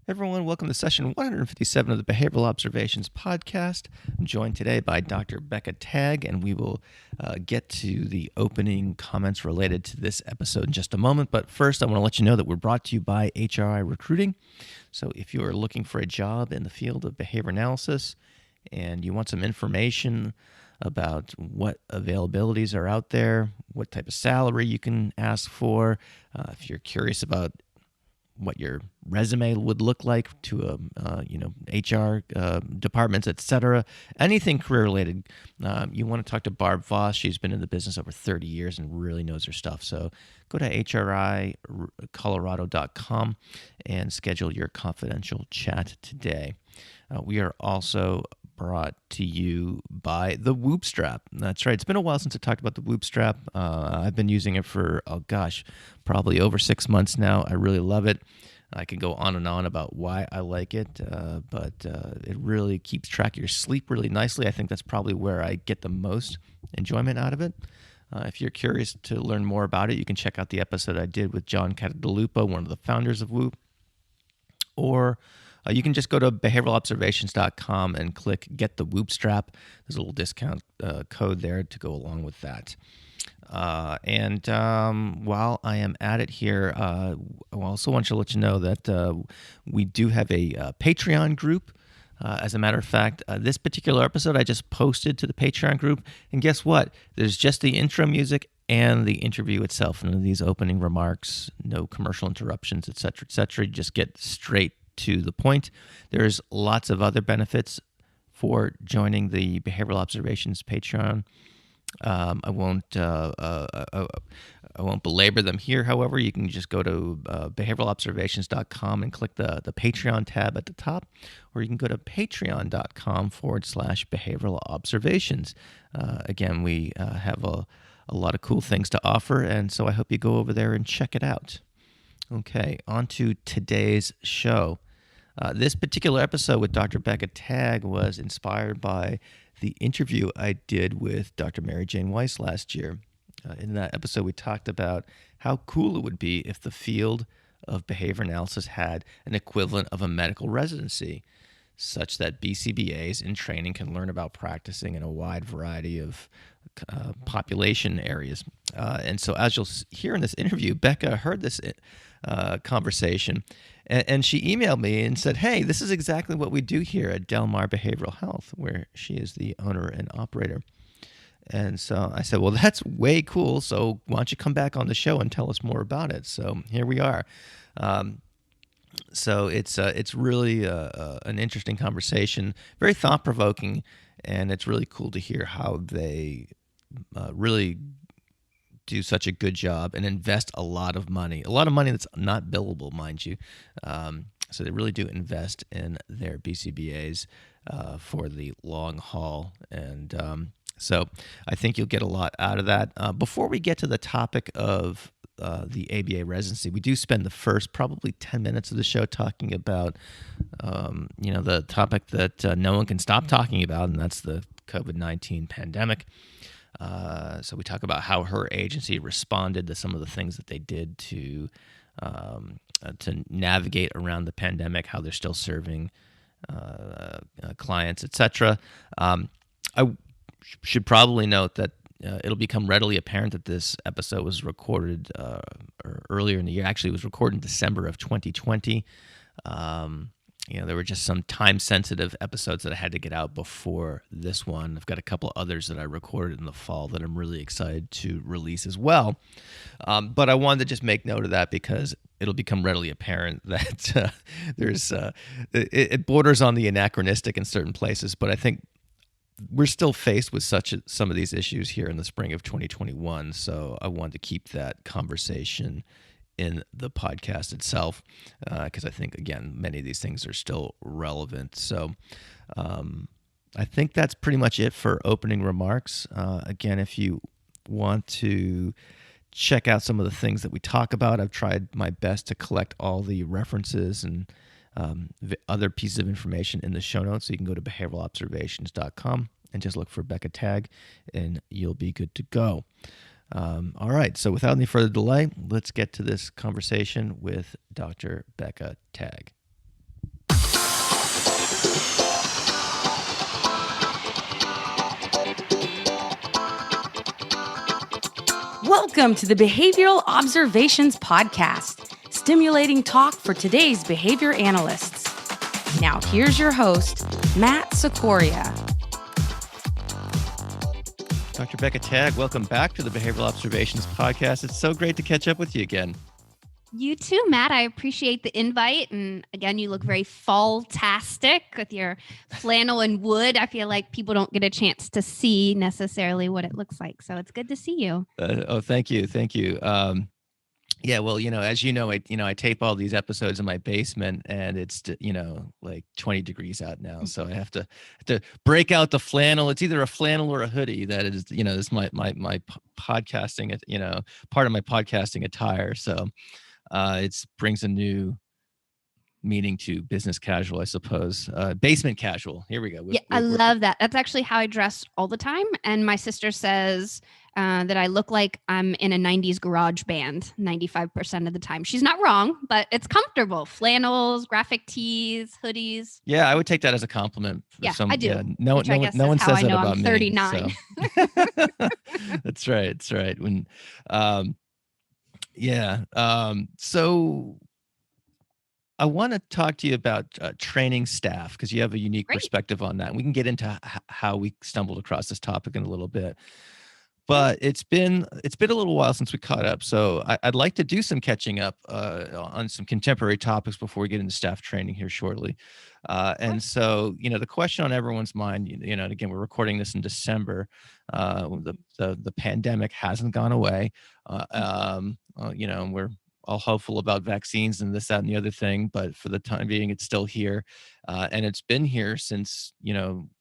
Everyone, welcome to session 157 of the Behavioral Observations podcast. I'm joined today by Dr. Becca Tagg, and we will get to the opening comments related to this episode in just a moment. But first, I want to let you know that we're brought to you by HRI Recruiting. So if you are looking for a job in the field of behavior analysis and you want some information about what availabilities are out there, what type of salary you can ask for, if you're curious about what your resume would look like to HR departments, etc. Anything career related. You want to talk to Barb Voss. She's been in the business over 30 years and really knows her stuff. So go to hricolorado.com and schedule your confidential chat today. We are also brought to you by the Whoop Strap. That's right. It's been a while since I talked about the Whoop Strap. I've been using it for, probably over 6 months now. I really love it. I can go on and on about why I like it, but it really keeps track of your sleep really nicely. I think that's probably where I get the most enjoyment out of it. If you're curious to learn more about it, you can check out the episode I did with John Catalupo, one of the founders of Whoop, or you can just go to behavioralobservations.com and click Get the Whoop Strap. There's a little discount code there to go along with that. And while I am at it here, I also want to let you know that we do have a Patreon group. As a matter of fact, this particular episode I just posted to the Patreon group. And guess what? There's just the intro music and the interview itself. None of these opening remarks, no commercial interruptions, et cetera, et cetera. You just get straight to the point. There's lots of other benefits for joining the Behavioral Observations Patreon. I won't belabor them here. However, you can just go to behavioralobservations.com and click the Patreon tab at the top, or you can go to patreon.com/behavioral observations. Again, we have a lot of cool things to offer, and so I hope you go over there and check it out. Okay, on to today's show. This particular episode with Dr. Becca Tagg was inspired by the interview I did with Dr. Jane Weiss last year. In that episode, we talked about how cool it would be if the field of behavior analysis had an equivalent of a medical residency, such that BCBAs in training can learn about practicing in a wide variety of population areas. And so as you'll hear in this interview, Becca heard this conversation, and she emailed me and said, hey, this is exactly what we do here at Del Mar Behavioral Health, where she is the owner and operator. And so I said, well, that's way cool. So why don't you come back on the show and tell us more about it? So here we are. So it's really an interesting conversation, very thought-provoking, and it's really cool to hear how they really do such a good job and invest a lot of money that's not billable, mind you. So they really do invest in their BCBAs for the long haul. And so I think you'll get a lot out of that. Before we get to the topic of the ABA residency, we do spend the first probably 10 minutes of the show talking about, the topic that no one can stop talking about, and that's the COVID-19 pandemic. So we talk about how her agency responded to some of the things that they did to navigate around the pandemic, how they're still serving clients, etc. I should probably note that it'll become readily apparent that this episode was recorded earlier in the year. Actually, it was recorded in December of 2020. There were just some time-sensitive episodes that I had to get out before this one. I've got a couple others that I recorded in the fall that I'm really excited to release as well. But I wanted to just make note of that because it'll become readily apparent that it borders on the anachronistic in certain places. But I think we're still faced with some of these issues here in the spring of 2021. So I wanted to keep that conversation in the podcast itself, because I think, again, many of these things are still relevant. So I think that's pretty much it for opening remarks. Again, if you want to check out some of the things that we talk about, I've tried my best to collect all the references and other pieces of information in the show notes. So you can go to behavioralobservations.com and just look for Becca Tagg, and you'll be good to go. All right, so without any further delay, let's get to this conversation with Dr. Becca Tagg. Welcome to the Behavioral Observations Podcast, stimulating talk for today's behavior analysts. Now, here's your host, Matt Sikoria. Dr. Becca Tagg, welcome back to the Behavioral Observations Podcast. It's so great to catch up with you again. You too, Matt. I appreciate the invite. And again, you look very fall-tastic with your flannel and wood. I feel like people don't get a chance to see necessarily what it looks like. So it's good to see you. Thank you. Thank you. Yeah, well, as you know, I tape all these episodes in my basement, and it's like 20 degrees out now, so I have to break out the flannel. It's either a flannel or a hoodie. That is, this is my podcasting, part of my podcasting attire. So it brings a new meaning to business casual, I suppose. Basement casual. Here we go. I love that. That's actually how I dress all the time. And my sister says that I look like I'm in a 90s garage band 95% of the time. She's not wrong, but it's comfortable. Flannels, graphic tees, hoodies. Yeah, I would take that as a compliment. Yeah, I do. Yeah, no one says that about I'm 39. me. So. That's right. That's right. When, so I want to talk to you about training staff, because you have a unique perspective on that. And we can get into how we stumbled across this topic in a little bit. But it's been a little while since we caught up, so I'd like to do some catching up on some contemporary topics before we get into staff training here shortly. And so, the question on everyone's mind, and again, we're recording this in December. The pandemic hasn't gone away. We're all hopeful about vaccines and this, that, and the other thing, but for the time being, it's still here. And it's been here since,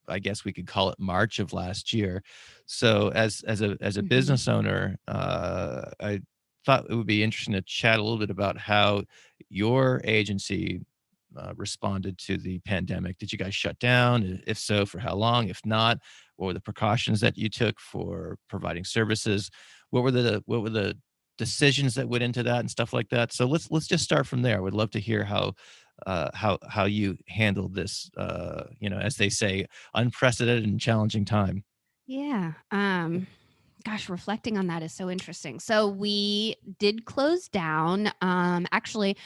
I guess we could call it March of last year. So as a business owner, I thought it would be interesting to chat a little bit about how your agency responded to the pandemic. Did you guys shut down? If so, for how long? If not, what were the precautions that you took for providing services? What were the decisions that went into that and stuff like that? So let's just start from there. I would love to hear how you handled this, as they say, unprecedented and challenging time. Yeah. Gosh, reflecting on that is so interesting. So we did close down, actually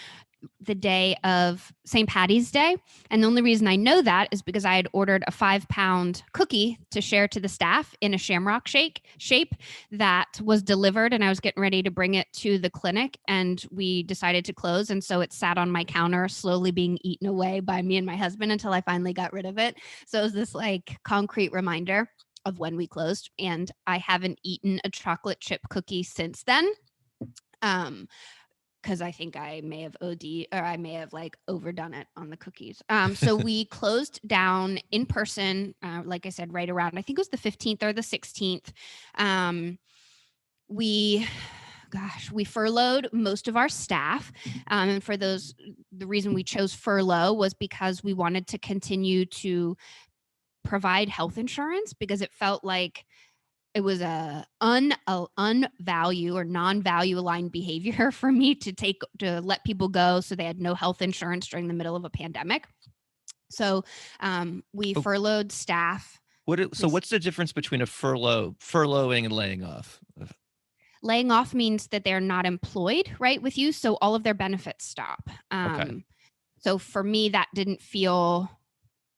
the day of St. Patty's Day. And the only reason I know that is because I had ordered a 5-pound cookie to share to the staff in a shamrock shape that was delivered. And I was getting ready to bring it to the clinic, and we decided to close. And so it sat on my counter, slowly being eaten away by me and my husband until I finally got rid of it. So it was this like concrete reminder of when we closed. And I haven't eaten a chocolate chip cookie since then. Because I think I may have OD, or I may have like overdone it on the cookies. So we closed down in person, like I said, right around, I think it was the 15th or the 16th. We furloughed most of our staff. And for the reason we chose furlough was because we wanted to continue to provide health insurance, because it felt like it was a unvalue or non-value aligned behavior for me to let people go, so they had no health insurance during the middle of a pandemic. So we furloughed staff. What's the difference between a furloughing and laying off? Laying off means that they're not employed, right, with you, so all of their benefits stop. Okay. So for me, that didn't feel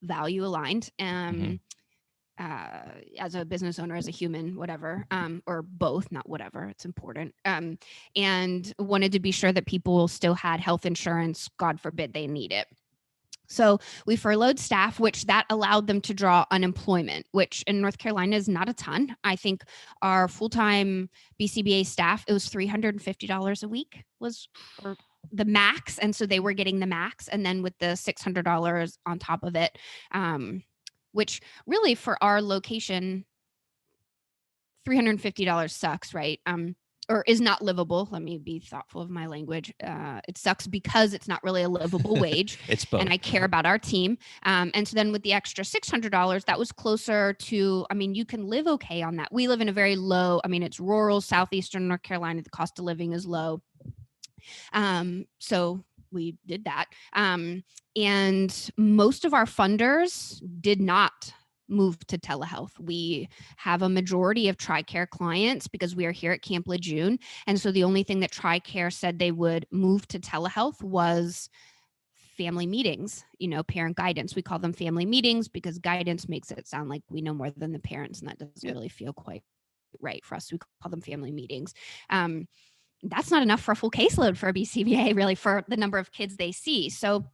value aligned. As a business owner, as a human, whatever, or both, not whatever, it's important, and wanted to be sure that people still had health insurance, God forbid they need it. So we furloughed staff, which that allowed them to draw unemployment, which in North Carolina is not a ton. I think our full-time BCBA staff, it was $350 a week was the max. And so they were getting the max. And then with the $600 on top of it, which really for our location, $350 sucks, right? Or is not livable. Let me be thoughtful of my language. It sucks because it's not really a livable wage. It's both. And I care about our team. And so then with the extra $600, that was closer to, you can live okay on that. We live in a very low, it's rural, southeastern North Carolina. The cost of living is low. So we did that. And most of our funders did not move to telehealth. We have a majority of TRICARE clients because we are here at Camp Lejeune. And so the only thing that TRICARE said they would move to telehealth was family meetings, parent guidance. We call them family meetings because guidance makes it sound like we know more than the parents, and that doesn't really feel quite right for us. We call them family meetings. That's not enough for a full caseload for a BCBA, really, for the number of kids they see. So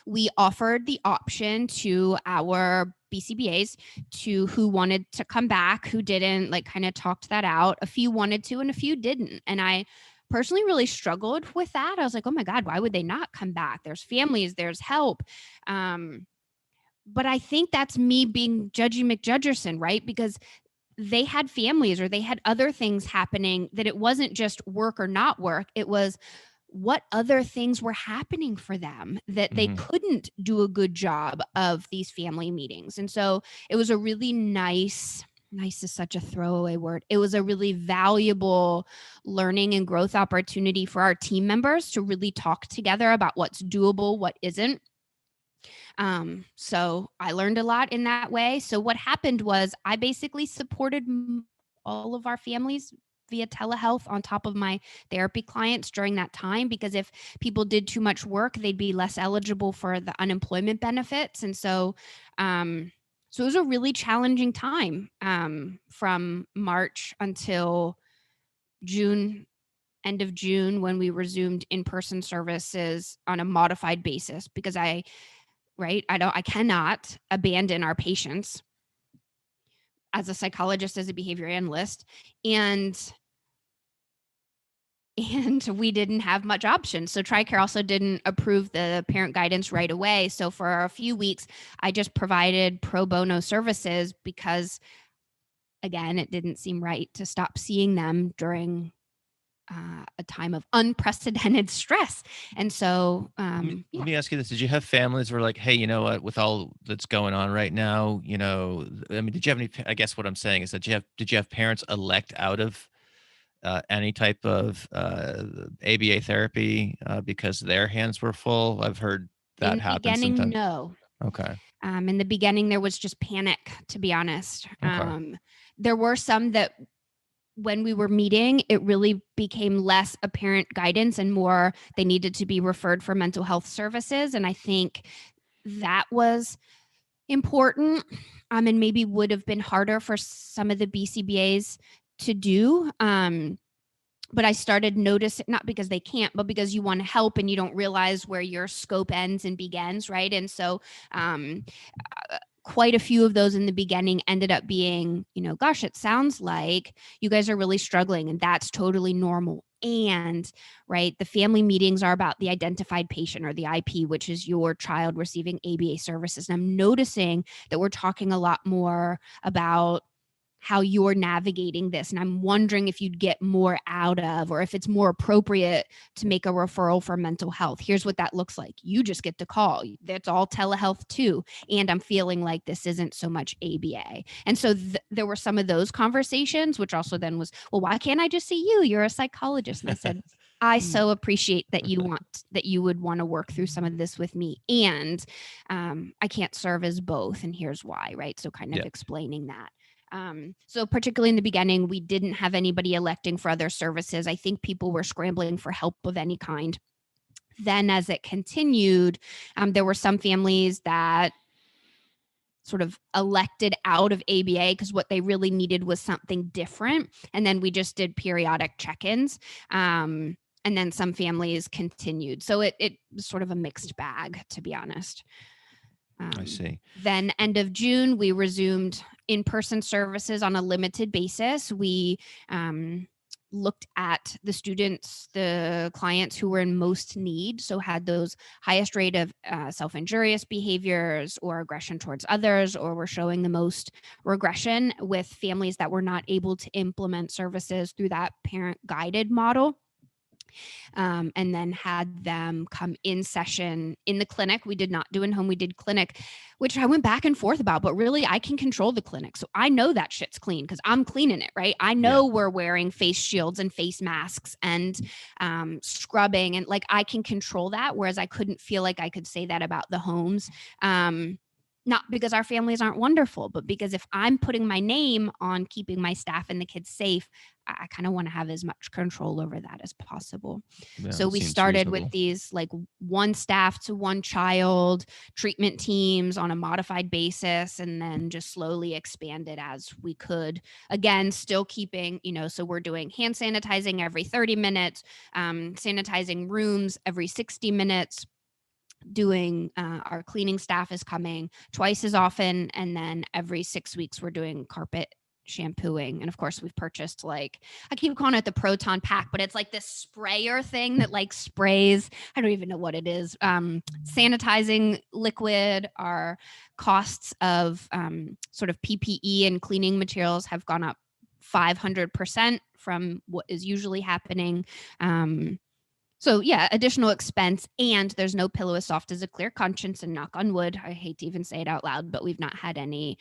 we offered the option to our BCBAs to who wanted to come back, who didn't, like kind of talked that out. A few wanted to and a few didn't. And I personally really struggled with that. I was like, oh my God, why would they not come back? There's families, there's help. But I think that's me being Judgy McJudgerson, right? Because they had families or they had other things happening, that it wasn't just work or not work. It was what other things were happening for them that they couldn't do a good job of these family meetings. And so it was a really nice is such a throwaway word. It was a really valuable learning and growth opportunity for our team members to really talk together about what's doable, what isn't. So I learned a lot in that way. So what happened was I basically supported all of our families via telehealth on top of my therapy clients during that time, because if people did too much work, they'd be less eligible for the unemployment benefits. And so, so it was a really challenging time, from March until June, end of June, when we resumed in-person services on a modified basis, because I cannot abandon our patients as a psychologist, as a behavior analyst, and we didn't have much option. So TRICARE also didn't approve the parent guidance right away. So for a few weeks, I just provided pro bono services because, again, it didn't seem right to stop seeing them during a time of unprecedented stress. And so, Let me ask you this. Did you have families who were like, hey, you know what, with all that's going on right now, did you have any, I guess what I'm saying is that did you have parents elect out of any type of ABA therapy because their hands were full? I've heard that in the happen beginning, sometimes. no. Okay. In the beginning, there was just panic, to be honest. Okay. There were some that when we were meeting, it really became less apparent guidance and more they needed to be referred for mental health services. And I think that was important, and maybe would have been harder for some of the BCBAs to do. But I started noticing, not because they can't, but because you want to help and you don't realize where your scope ends and begins, right? And so quite a few of those in the beginning ended up being, gosh, it sounds like you guys are really struggling, and that's totally normal. And right, the family meetings are about the identified patient, or the IP, which is your child receiving ABA services. And I'm noticing that we're talking a lot more about how you're navigating this. And I'm wondering if you'd get more out of, or if it's more appropriate to make a referral for mental health. Here's what that looks like. You just get to call. That's all telehealth too. And I'm feeling like this isn't so much ABA. And so there were some of those conversations, which also then was, well, why can't I just see you? You're a psychologist. And I said, I so appreciate that you would want to work through some of this with me. And I can't serve as both. And here's why, right? So kind of explaining that. So particularly in the beginning, we didn't have anybody electing for other services. I think people were scrambling for help of any kind. Then as it continued, there were some families that sort of elected out of ABA because what they really needed was something different. And then we just did periodic check-ins. And then some families continued. So it was sort of a mixed bag, to be honest. I see. Then end of June, we resumed in-person services on a limited basis. We looked at the students, the clients who were in most need, so had those highest rate of self-injurious behaviors or aggression towards others, or were showing the most regression, with families that were not able to implement services through that parent-guided model. And then had them come in session in the clinic. We did not do in-home, we did clinic, which I went back and forth about, but really I can control the clinic. So I know that shit's clean because I'm cleaning it, right? I know we're wearing face shields and face masks and scrubbing, and like I can control that, whereas I couldn't feel like I could say that about the homes. not because our families aren't wonderful, but because if I'm putting my name on keeping my staff and the kids safe, I kind of want to have as much control over that as possible. Yeah, So it we seems started with reasonable. these like one staff to one child treatment teams on a modified basis, and then just slowly expanded as we could. Again, still keeping, so we're doing hand sanitizing every 30 minutes, sanitizing rooms every 60 minutes, doing our cleaning staff is coming twice as often, and then every 6 weeks we're doing carpet shampooing. And of course we've purchased, like, I keep calling it the proton pack, but it's like this sprayer thing that like sprays, I don't even know what it is, sanitizing liquid. Our costs of sort of PPE and cleaning materials have gone up 500% from what is usually happening. So yeah, additional expense, and there's no pillow as soft as a clear conscience, and knock on wood, I hate to even say it out loud, but we've not had any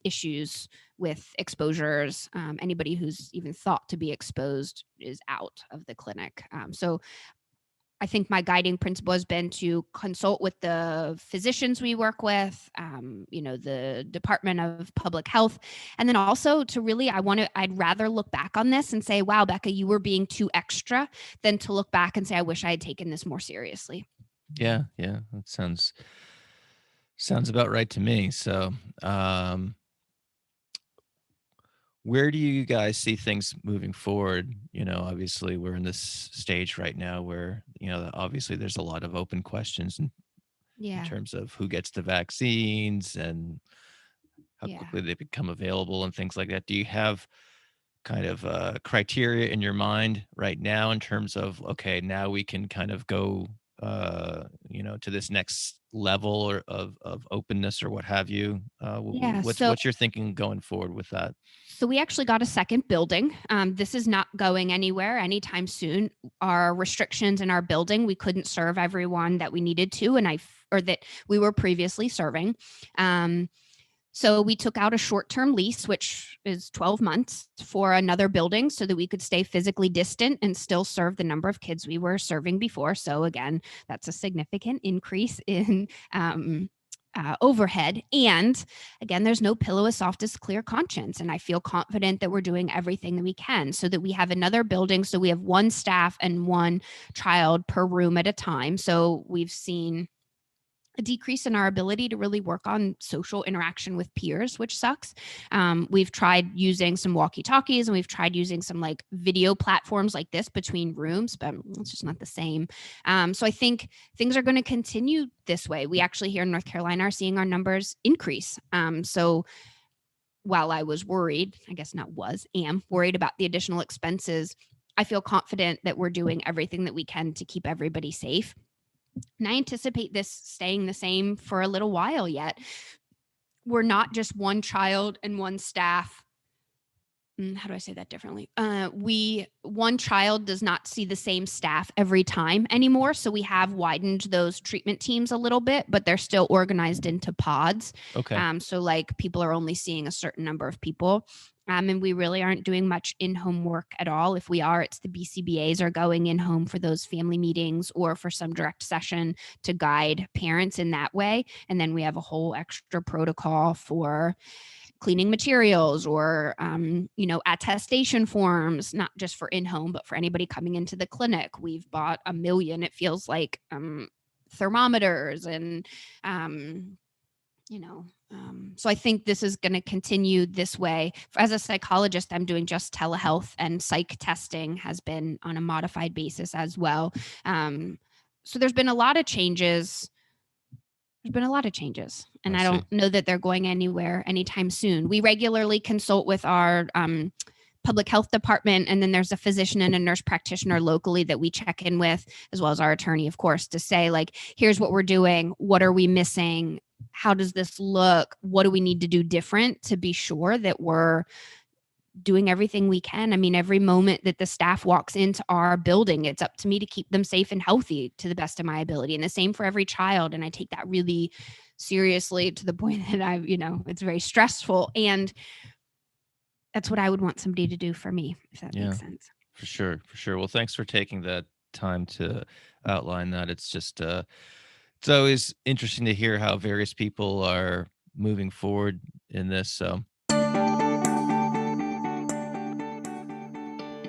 issues with exposures. Anybody who's even thought to be exposed is out of the clinic. So I think my guiding principle has been to consult with the physicians we work with, the Department of Public Health, and then also to really, I'd rather look back on this and say, wow, Becca, you were being too extra, than to look back and say, I wish I had taken this more seriously. Yeah, that sounds about right to me. So, where do you guys see things moving forward? Obviously we're in this stage right now where, obviously there's a lot of open questions in Yeah. terms of who gets the vaccines and how Yeah. quickly they become available and things like that. Do you have kind of criteria in your mind right now in terms of, okay, now we can kind of go, to this next level or of openness or what have you? Yeah. What's your thinking going forward with that? So we actually got a second building. This is not going anywhere anytime soon. Our restrictions in our building, we couldn't serve everyone that we needed to, or that we were previously serving. So we took out a short-term lease, which is 12 months, for another building so that we could stay physically distant and still serve the number of kids we were serving before. So again, that's a significant increase in overhead. And again, there's no pillow as soft as clear conscience. And I feel confident that we're doing everything that we can so that we have another building. So we have one staff and one child per room at a time. So we've seen a decrease in our ability to really work on social interaction with peers, which sucks. We've tried using some walkie-talkies, and we've tried using some like video platforms like this between rooms, but it's just not the same. So I think things are going to continue this way. We actually here in North Carolina are seeing our numbers increase. So while I was worried, I guess not was, am worried about the additional expenses, I feel confident that we're doing everything that we can to keep everybody safe. And I anticipate this staying the same for a little while yet. We're not just one child and one staff. How do I say that differently? One child does not see the same staff every time anymore. So we have widened those treatment teams a little bit, but they're still organized into pods. Okay. So like people are only seeing a certain number of people. And we really aren't doing much in-home work at all. If we are, it's the BCBAs are going in home for those family meetings or for some direct session to guide parents in that way. And then we have a whole extra protocol for cleaning materials or, attestation forms, not just for in-home, but for anybody coming into the clinic. We've bought 1 million, it feels like, thermometers and, so I think this is going to continue this way. As a psychologist, I'm doing just telehealth, and psych testing has been on a modified basis as well. So there's been a lot of changes. And I don't know that they're going anywhere anytime soon. We regularly consult with our public health department, and then there's a physician and a nurse practitioner locally that we check in with, as well as our attorney, of course, to say, like, here's what we're doing. What are we missing? How does this look? What do we need to do different to be sure that we're doing everything we can? I mean, every moment that the staff walks into our building, it's up to me to keep them safe and healthy to the best of my ability. And the same for every child. And I take that really seriously to the point that it's very stressful. And that's what I would want somebody to do for me, if that makes sense. For sure. Well, thanks for taking that time to outline that. It's just, It's always interesting to hear how various people are moving forward in this. So,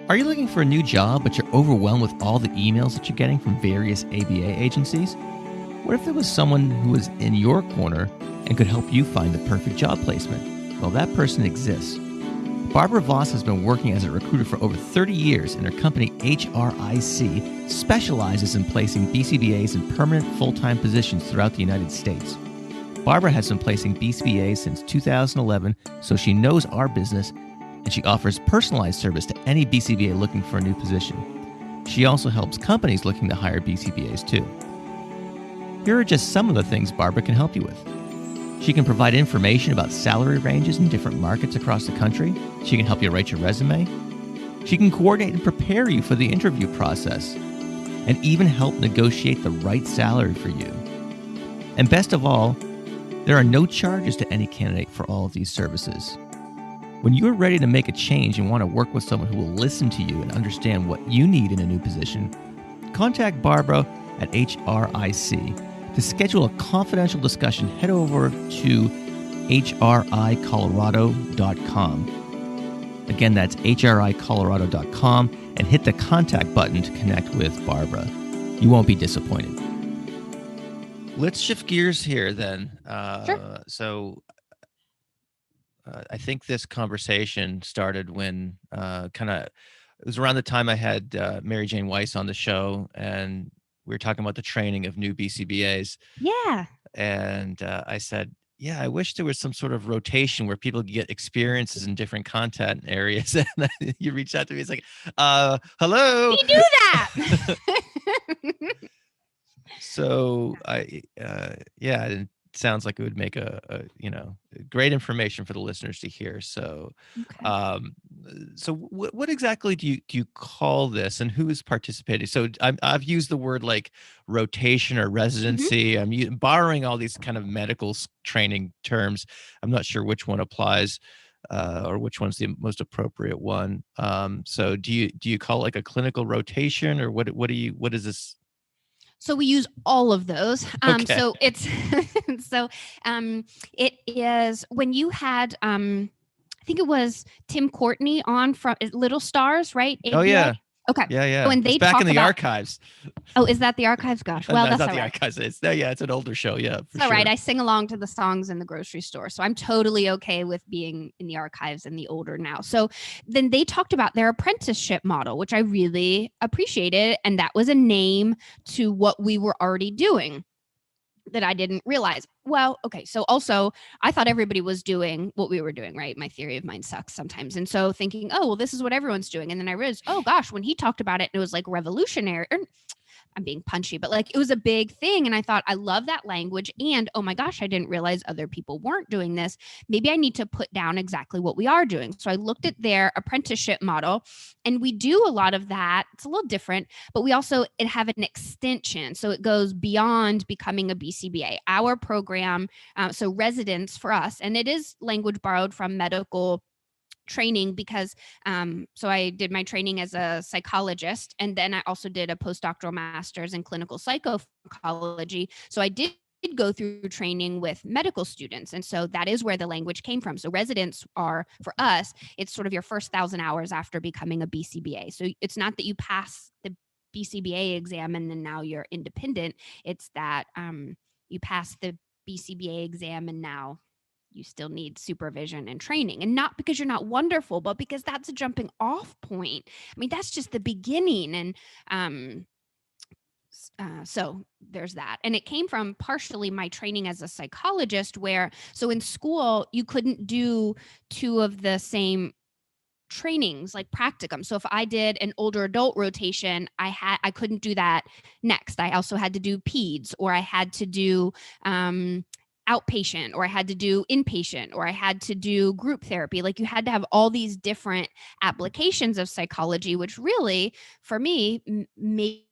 are you looking for a new job, but you're overwhelmed with all the emails that you're getting from various ABA agencies? What if there was someone who was in your corner and could help you find the perfect job placement? Well, that person exists. Barbara Voss has been working as a recruiter for over 30 years, and her company, HRIC, specializes in placing BCBAs in permanent full-time positions throughout the United States. Barbara has been placing BCBAs since 2011, so she knows our business, and she offers personalized service to any BCBA looking for a new position. She also helps companies looking to hire BCBAs too. Here are just some of the things Barbara can help you with. She can provide information about salary ranges in different markets across the country. She can help you write your resume. She can coordinate and prepare you for the interview process, and even help negotiate the right salary for you. And best of all, there are no charges to any candidate for all of these services. When you're ready to make a change and want to work with someone who will listen to you and understand what you need in a new position, contact Barbara at HRIC. To schedule a confidential discussion, head over to hricolorado.com. Again, that's hricolorado.com, and hit the contact button to connect with Barbara. You won't be disappointed. Let's shift gears here then. Sure. So I think this conversation started when it was around the time I had Mary Jane Weiss on the show, and we were talking about the training of new BCBAs. Yeah. And I said, yeah, I wish there was some sort of rotation where people get experiences in different content areas. And then you reached out to me. It's like, hello. We do that. So it sounds like it would make a great information for the listeners to hear. So, Okay. so what exactly do you call this, and who is participating? So I've used the word like rotation or residency. I'm borrowing all these kind of medical training terms. I'm not sure which one applies, or which one's the most appropriate one. So do you call it like a clinical rotation, or what is this? So we use all of those. Okay. So it's it is when you had I think it was Tim Courtney on from Little Stars, right? Oh ABA? yeah. Okay. Yeah. So when It's they back talk in the about archives. Oh, is that the archives? Gosh. No, Well, it's that's not all the right. archives. It's an older show. Yeah, for It's all sure. right. I sing along to the songs in the grocery store. So I'm totally okay with being in the archives and the older now. So then they talked about their apprenticeship model, which I really appreciated. And that was a name to what we were already doing that I didn't realize. Well, okay. So also, I thought everybody was doing what we were doing, right? My theory of mind sucks sometimes. And so thinking, oh, well, this is what everyone's doing. And then I realized, oh gosh, when he talked about it, it was like revolutionary. I'm being punchy, but like it was a big thing. And I thought, I love that language. And oh my gosh, I didn't realize other people weren't doing this. Maybe I need to put down exactly what we are doing. So I looked at their apprenticeship model, and we do a lot of that. It's a little different, but we also have an extension. So it goes beyond becoming a BCBA. Our program, so residence for us, and it is language borrowed from medical training because so I did my training as a psychologist, and then I also did a postdoctoral master's in clinical psychopharmacology. So I did go through training with medical students, and so that is where the language came from. So residents are, for us, it's sort of your first 1,000 hours after becoming a BCBA. So it's not that you pass the BCBA exam and then now you're independent. It's that you pass the BCBA exam and now you still need supervision and training, and not because you're not wonderful, but because that's a jumping off point. I mean, that's just the beginning. And so there's that. And it came from partially my training as a psychologist, where, so in school, you couldn't do two of the same trainings like practicum. So if I did an older adult rotation, I couldn't do that next. I also had to do peds, or I had to do outpatient, or I had to do inpatient, or I had to do group therapy. Like you had to have all these different applications of psychology, which really, for me, made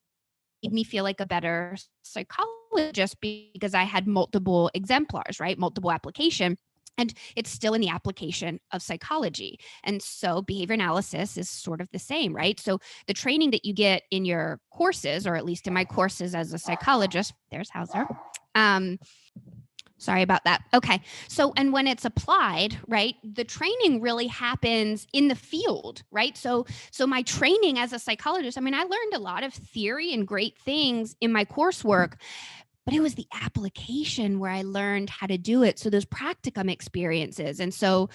me feel like a better psychologist because I had multiple exemplars, right? Multiple application. And it's still in the application of psychology. And so behavior analysis is sort of the same, right? So the training that you get in your courses, or at least in my courses as a psychologist, there's Hauser, Sorry about that. Okay. So, and when it's applied, right, the training really happens in the field, right? So my training as a psychologist, I mean, I learned a lot of theory and great things in my coursework, but it was the application where I learned how to do it. So those practicum experiences. And so,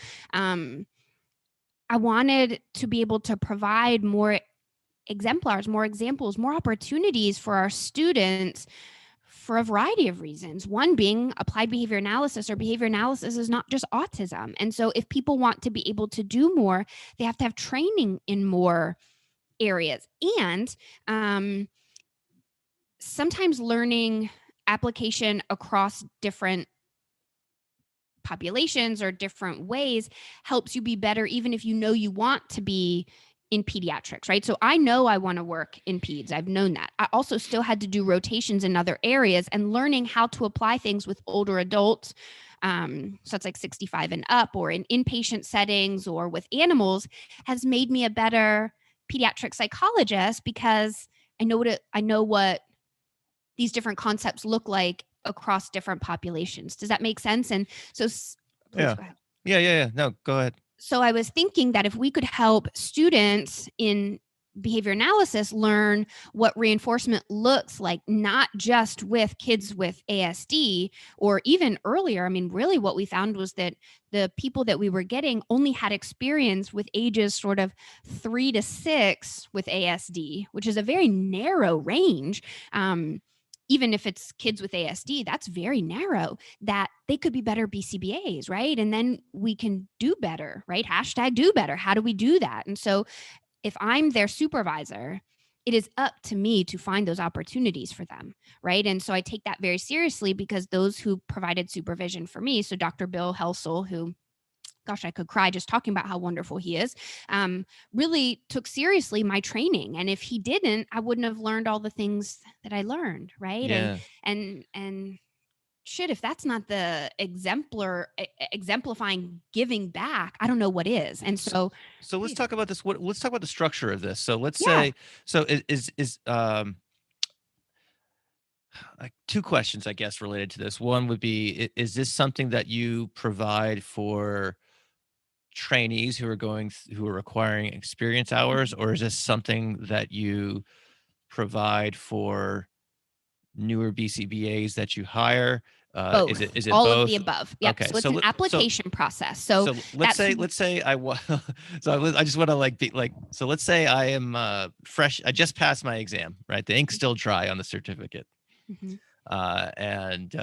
I wanted to be able to provide more exemplars, more examples, more opportunities for our students for a variety of reasons. One being applied behavior analysis, or behavior analysis is not just autism. And so if people want to be able to do more, they have to have training in more areas. And sometimes learning application across different populations or different ways helps you be better, even if you know you want to be in pediatrics, right? So I know I want to work in peds. I've known that. I also still had to do rotations in other areas, and learning how to apply things with older adults. So it's like 65 and up, or in inpatient settings, or with animals, has made me a better pediatric psychologist, because I know what these different concepts look like across different populations. Does that make sense? And so, please Yeah. go ahead. Yeah. No, go ahead. So I was thinking that if we could help students in behavior analysis learn what reinforcement looks like, not just with kids with ASD, or even earlier. I mean, really what we found was that the people that we were getting only had experience with ages sort of 3 to 6 with ASD, which is a very narrow range. Even if it's kids with ASD, that's very narrow, that they could be better BCBAs, right? And then we can do better, right? Hashtag do better. How do we do that? And so if I'm their supervisor, it is up to me to find those opportunities for them, right? And so I take that very seriously, because those who provided supervision for me, so Dr. Bill Helsel, who, gosh, I could cry just talking about how wonderful he is, really took seriously my training. And if he didn't, I wouldn't have learned all the things that I learned, right? Yeah. And shit, if that's not the exemplifying giving back, I don't know what is. And so let's talk about this. Let's talk about the structure of this. So let's Yeah. say, so is like two questions, I guess, related to this. One would be, is this something that you provide for trainees who are requiring experience hours, or is this something that you provide for newer BCBAs that you hire? both, Is it all of both? the above. Yep. Okay, So it's an application process. So let's that's say I just want to like be like, so let's say I am fresh. I just passed my exam, right? The ink's still dry on the certificate. Mhm. And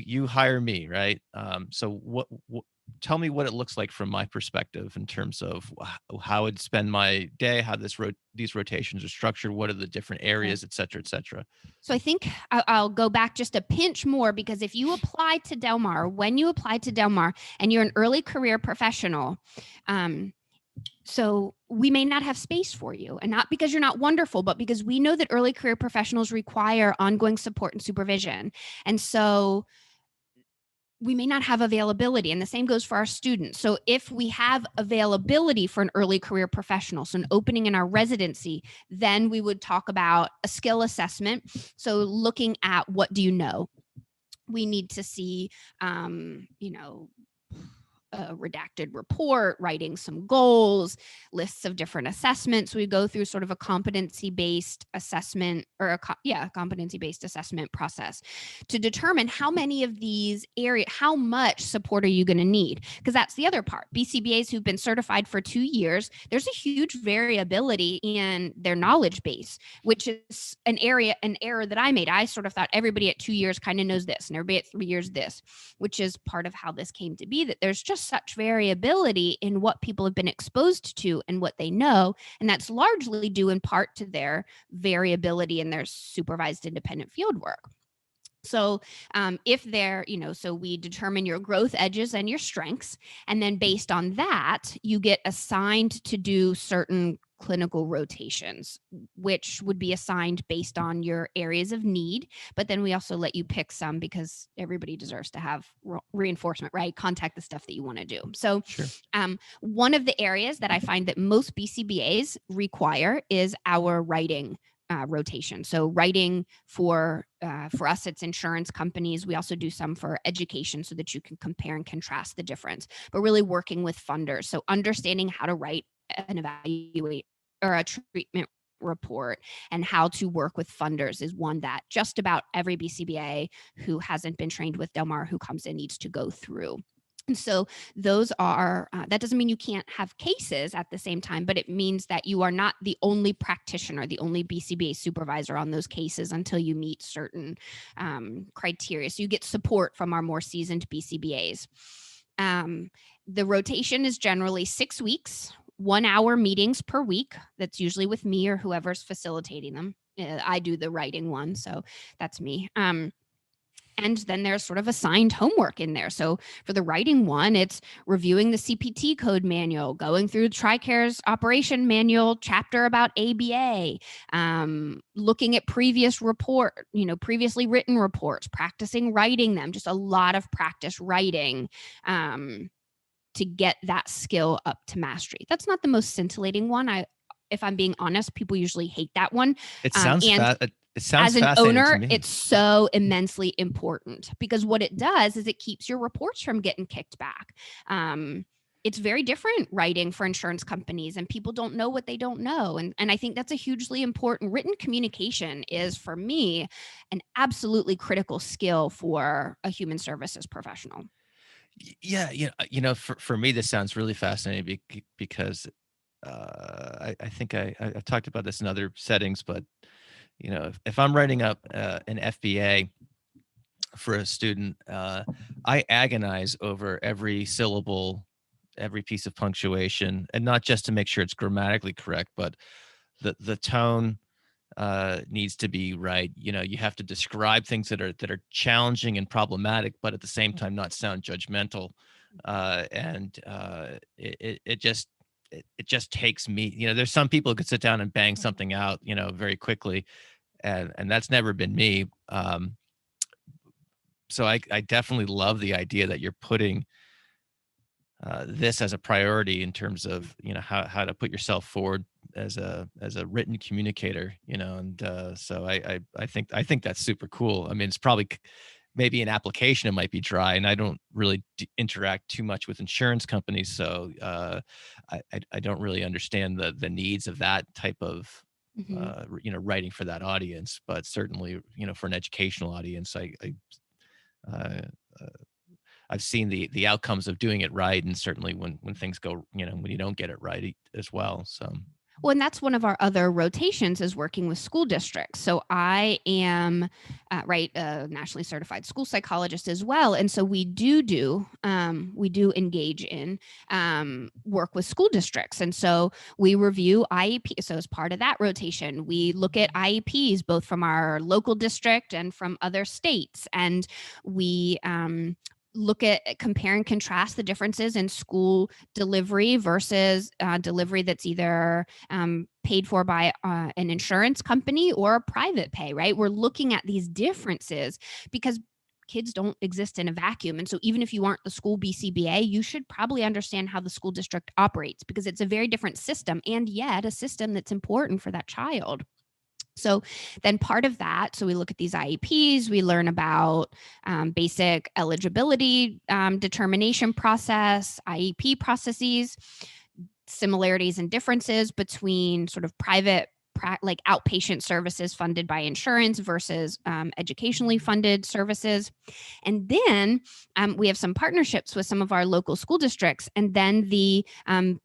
you hire me, right? So what tell me what it looks like from my perspective in terms of how I'd spend my day, how these rotations are structured, what are the different areas, et cetera, et cetera. So I think I'll go back just a pinch more, because if you apply to Del Mar, when you apply to Del Mar and you're an early career professional, so we may not have space for you, and not because you're not wonderful, but because we know that early career professionals require ongoing support and supervision. And so we may not have availability, and the same goes for our students. So if we have availability for an early career professional, so an opening in our residency, then we would talk about a skill assessment. So looking at, what do you know? We need to see, a redacted report, writing some goals, lists of different assessments. We go through sort of a competency-based assessment, or competency-based assessment process to determine how many of these areas, how much support are you going to need? Because that's the other part. BCBAs who've been certified for 2 years, there's a huge variability in their knowledge base, which is an error that I made. I sort of thought everybody at 2 years kind of knows this, and everybody at 3 years this, which is part of how this came to be, that there's just such variability in what people have been exposed to and what they know. And that's largely due in part to their variability in their supervised independent field work. So if they're, so we determine your growth edges and your strengths. And then based on that, you get assigned to do certain clinical rotations, which would be assigned based on your areas of need. But then we also let you pick some, because everybody deserves to have reinforcement, right? Contact the stuff that you want to do. So Sure. One of the areas that I find that most BCBAs require is our writing rotation. So writing for us, it's insurance companies. We also do some for education so that you can compare and contrast the difference, but really working with funders. So understanding how to write an evaluate or a treatment report and how to work with funders is one that just about every BCBA who hasn't been trained with Del Mar who comes in needs to go through. And so those are, that doesn't mean you can't have cases at the same time, but it means that you are not the only practitioner, the only BCBA supervisor on those cases until you meet certain criteria. So you get support from our more seasoned BCBAs. The rotation is generally 6 weeks, 1 hour meetings per week. That's usually with me or whoever's facilitating them. I do the writing one, so that's me. And then there's sort of assigned homework in there. So for the writing one, it's reviewing the CPT code manual, going through TRICARE's operation manual chapter about ABA, looking at previously written reports, practicing writing them, just a lot of practice writing to get that skill up to mastery. That's not the most scintillating one. If I'm being honest, people usually hate that one. It sounds It sounds as an fascinating owner, to me. it's so immensely important because what it does is it keeps your reports from getting kicked back. It's very different writing for insurance companies, and people don't know what they don't know. And I think that's a hugely important. Written communication is, for me, an absolutely critical skill for a human services professional. Yeah, for me, this sounds really fascinating because I think I've talked about this in other settings, but if I'm writing up an FBA for a student, I agonize over every syllable, every piece of punctuation, and not just to make sure it's grammatically correct, but the tone needs to be right. You have to describe things that are challenging and problematic, but at the same time not sound judgmental. It just takes me. There's some people who could sit down and bang something out, very quickly, and that's never been me. So I definitely love the idea that you're putting this as a priority in terms of how to put yourself forward as a written communicator, and so I think that's super cool. I mean, it's probably maybe an application it might be dry, and I don't really interact too much with insurance companies, so I don't really understand the needs of that type of writing for that audience. But certainly, for an educational audience, I've seen the outcomes of doing it right, and certainly when things go, when you don't get it right as well. So. Well, and that's one of our other rotations is working with school districts. So I am, a nationally certified school psychologist as well. And so we do engage in work with school districts. And so we review IEP. So as part of that rotation, we look at IEPs, both from our local district and from other states. And we look at, compare and contrast the differences in school delivery versus delivery that's either paid for by an insurance company or private pay, right? We're looking at these differences because kids don't exist in a vacuum. And so even if you aren't the school BCBA, you should probably understand how the school district operates because it's a very different system, and yet a system that's important for that child. So then part of that, so we look at these IEPs, we learn about basic eligibility determination process, IEP processes, similarities and differences between sort of private, like outpatient services funded by insurance versus educationally funded services. And then we have some partnerships with some of our local school districts. And then the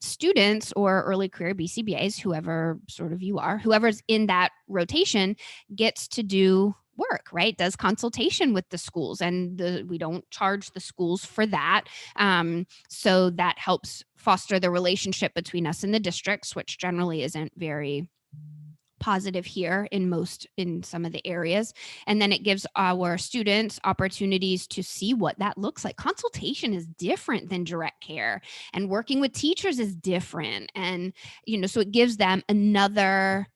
students or early career BCBAs, whoever sort of you are, whoever's in that rotation gets to do work, right? Does consultation with the schools, and we don't charge the schools for that. So that helps foster the relationship between us and the districts, which generally isn't very positive here in some of the areas. And then it gives our students opportunities to see what that looks like. Consultation is different than direct care, and working with teachers is different. And, so it gives them another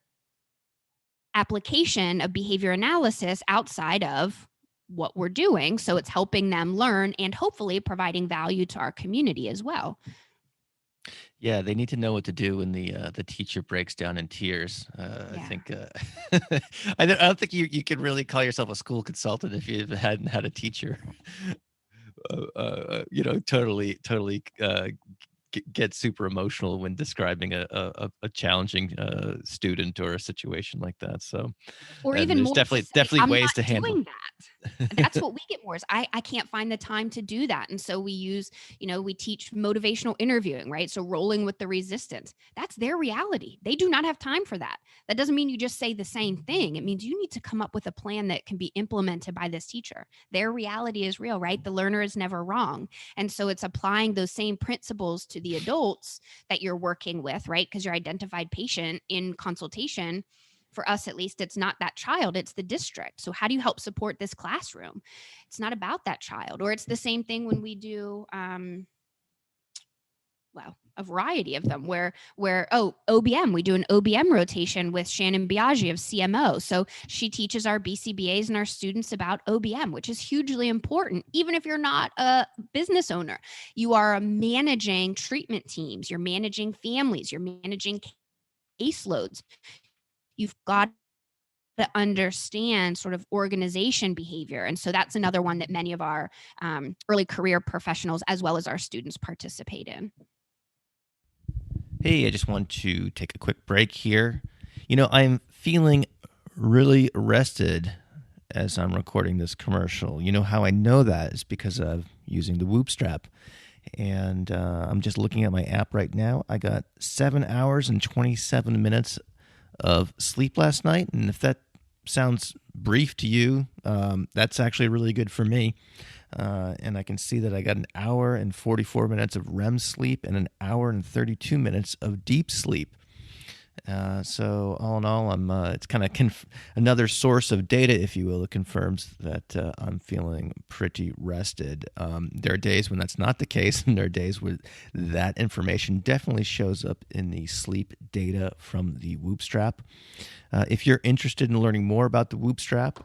application of behavior analysis outside of what we're doing. So it's helping them learn and hopefully providing value to our community as well. Yeah, they need to know what to do when the teacher breaks down in tears. I Yeah. think I don't think you can really call yourself a school consultant if you hadn't had a teacher, totally get super emotional when describing a challenging student or a situation like that. So, Or and even there's more to say, definitely I'm ways not to handle. doing that. That's what we get more is I can't find the time to do that. And so we use, we teach motivational interviewing, right? So rolling with the resistance. That's their reality. They do not have time for that. That doesn't mean you just say the same thing. It means you need to come up with a plan that can be implemented by this teacher. Their reality is real, right? The learner is never wrong. And so it's applying those same principles to the adults that you're working with, right? Because your identified patient in consultation, for us at least, it's not that child, it's the district. So how do you help support this classroom? It's not about that child. Or it's the same thing when we do a variety of them where OBM, we do an OBM rotation with Shannon Biaggi of CMO. So she teaches our BCBAs and our students about OBM, which is hugely important. Even if you're not a business owner, you are managing treatment teams, you're managing families, you're managing caseloads. You've got to understand sort of organization behavior. And so that's another one that many of our early career professionals, as well as our students, participate in. Hey, I just want to take a quick break here. I'm feeling really rested as I'm recording this commercial. You know how I know that is because of using the Whoop strap. And I'm just looking at my app right now. I got 7 hours and 27 minutes of sleep last night. And if that sounds brief to you, that's actually really good for me. And I can see that I got an hour and 44 minutes of REM sleep and an hour and 32 minutes of deep sleep. So all in all, it's kind of another source of data, if you will. It confirms that I'm feeling pretty rested. There are days when that's not the case, and there are days where that information definitely shows up in the sleep data from the Whoop strap. If you're interested in learning more about the Whoop strap,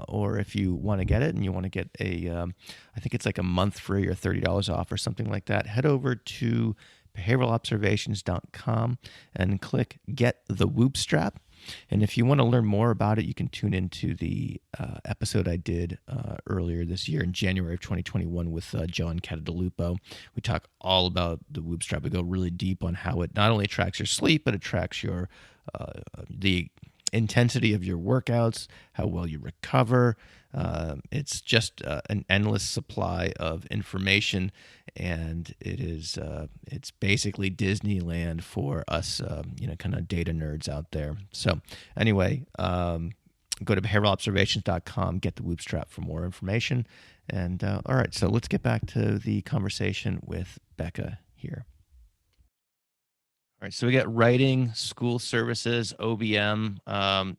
or if you want to get it and you want to get I think it's like a month free or $30 off or something like that, head over to behavioralobservations.com and click Get the Whoop strap. And if you want to learn more about it, you can tune into the episode I did earlier this year in January of 2021 with John Catadalupo. We talk all about the Whoop strap. We go really deep on how it not only tracks your sleep, but it tracks your the intensity of your workouts, how well you recover. It's just an endless supply of information, and it's basically Disneyland for us, kind of data nerds out there. So anyway, go to behavioralobservations.com, get the Whoop strap for more information. And all right, so let's get back to the conversation with Becca here. All right, so we got writing, school services, OBM.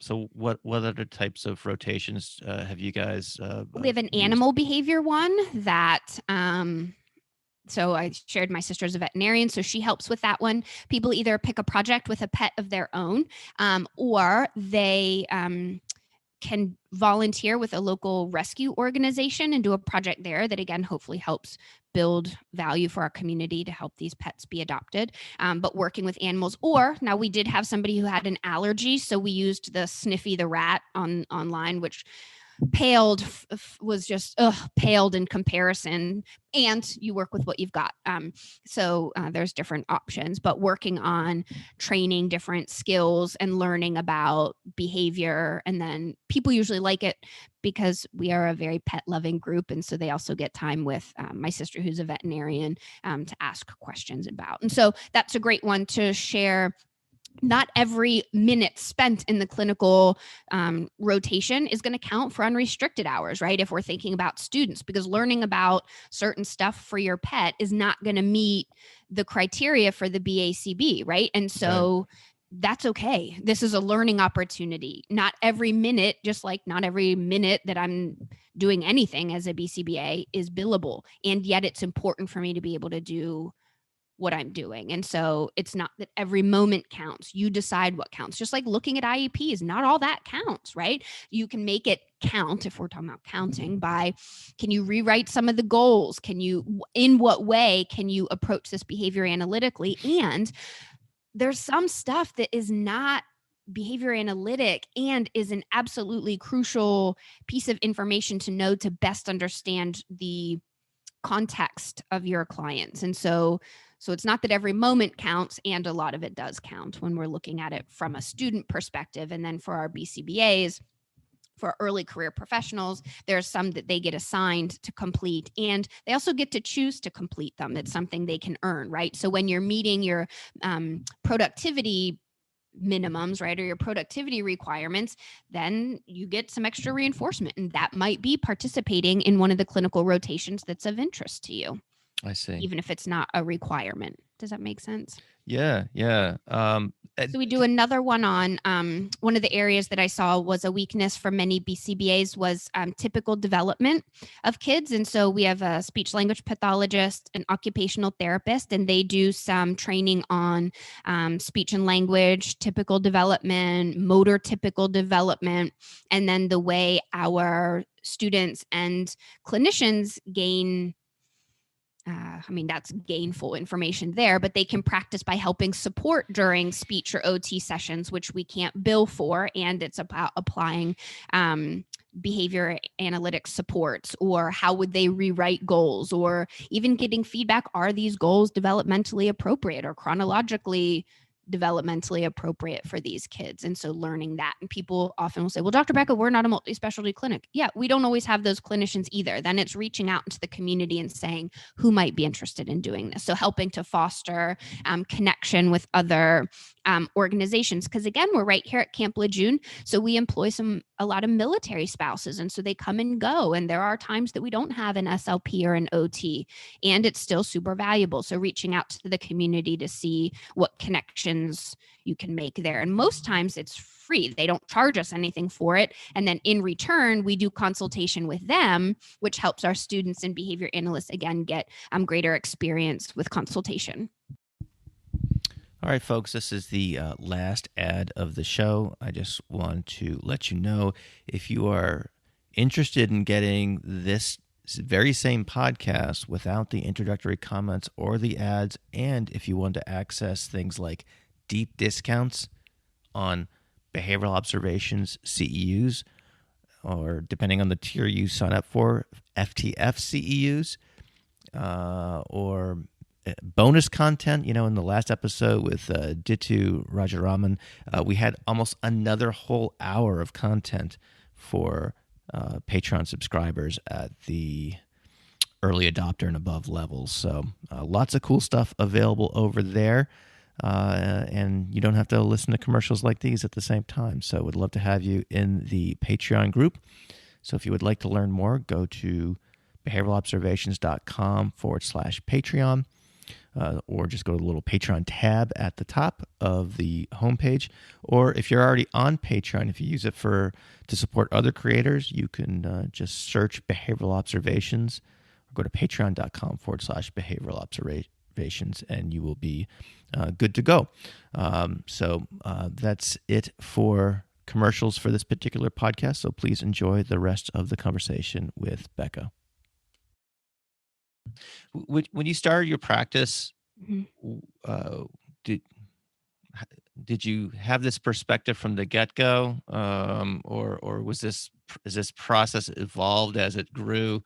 So what other types of rotations have you guys We have an used? animal behavior one that so I shared my sister is a veterinarian, so she helps with that one. People either pick a project with a pet of their own, or they can volunteer with a local rescue organization and do a project there that, again, hopefully helps build value for our community to help these pets be adopted. But working with animals, or now we did have somebody who had an allergy, so we used the Sniffy the rat online, which was just paled in comparison, and you work with what you've got. So there's different options, but working on training different skills and learning about behavior. And then people usually like it because we are a very pet loving group. And so they also get time with my sister, who's a veterinarian, to ask questions about. And so that's a great one to share. Not every minute spent in the clinical rotation is going to count for unrestricted hours, right? If we're thinking about students, because learning about certain stuff for your pet is not going to meet the criteria for the BACB, right? And so that's okay. This is a learning opportunity. Not every minute, just like not every minute that I'm doing anything as a BCBA is billable. And yet it's important for me to be able to do what I'm doing. And so it's not that every moment counts. You decide what counts. Just like looking at IEPs, not all that counts, right? You can make it count, if we're talking about counting, by can you rewrite some of the goals? In what way can you approach this behavior analytically? And there's some stuff that is not behavior analytic and is an absolutely crucial piece of information to know to best understand the context of your clients. And so it's not that every moment counts, and a lot of it does count when we're looking at it from a student perspective. And then for our BCBAs, for early career professionals, there's some that they get assigned to complete, and they also get to choose to complete them. It's something they can earn, right? So when you're meeting your productivity minimums, right, or your productivity requirements, then you get some extra reinforcement, and that might be participating in one of the clinical rotations that's of interest to you. I see. Even if it's not a requirement. Does that make sense? Yeah. So we do another one on one of the areas that I saw was a weakness for many BCBAs was typical development of kids. And so we have a speech language pathologist, an occupational therapist, and they do some training on speech and language, typical development, motor typical development, and then the way our students and clinicians gain that's gainful information there, but they can practice by helping support during speech or OT sessions, which we can't bill for. And it's about applying behavior analytics supports, or how would they rewrite goals, or even getting feedback. Are these goals developmentally appropriate or chronologically developmentally appropriate for these kids? And so learning that. And people often will say, well, Dr. Becca, we're not a multi-specialty clinic. Yeah, we don't always have those clinicians either. Then it's reaching out into the community and saying who might be interested in doing this. So helping to foster connection with other organizations. Because again, we're right here at Camp Lejeune. So we employ a lot of military spouses. And so they come and go. And there are times that we don't have an SLP or an OT, and it's still super valuable. So reaching out to the community to see what connections you can make there. And most times it's free. They don't charge us anything for it. And then in return, we do consultation with them, which helps our students and behavior analysts, again, get greater experience with consultation. All right, folks, this is the last ad of the show. I just want to let you know, if you are interested in getting this very same podcast without the introductory comments or the ads, and if you want to access things like deep discounts on behavioral observations CEUs, or depending on the tier you sign up for, FTF CEUs, or bonus content. In the last episode with Ditu Rajaraman, we had almost another whole hour of content for Patreon subscribers at the early adopter and above levels. So lots of cool stuff available over there. And you don't have to listen to commercials like these at the same time. So would love to have you in the Patreon group. So if you would like to learn more, go to behavioralobservations.com/Patreon. Or just go to the little Patreon tab at the top of the homepage. Or if you're already on Patreon, if you use it to support other creators, you can just search Behavioral Observations, or go to patreon.com/Behavioral Observations, and you will be good to go. So that's it for commercials for this particular podcast. So please enjoy the rest of the conversation with Becca. When you started your practice, did you have this perspective from the get-go, or is this process evolved as it grew?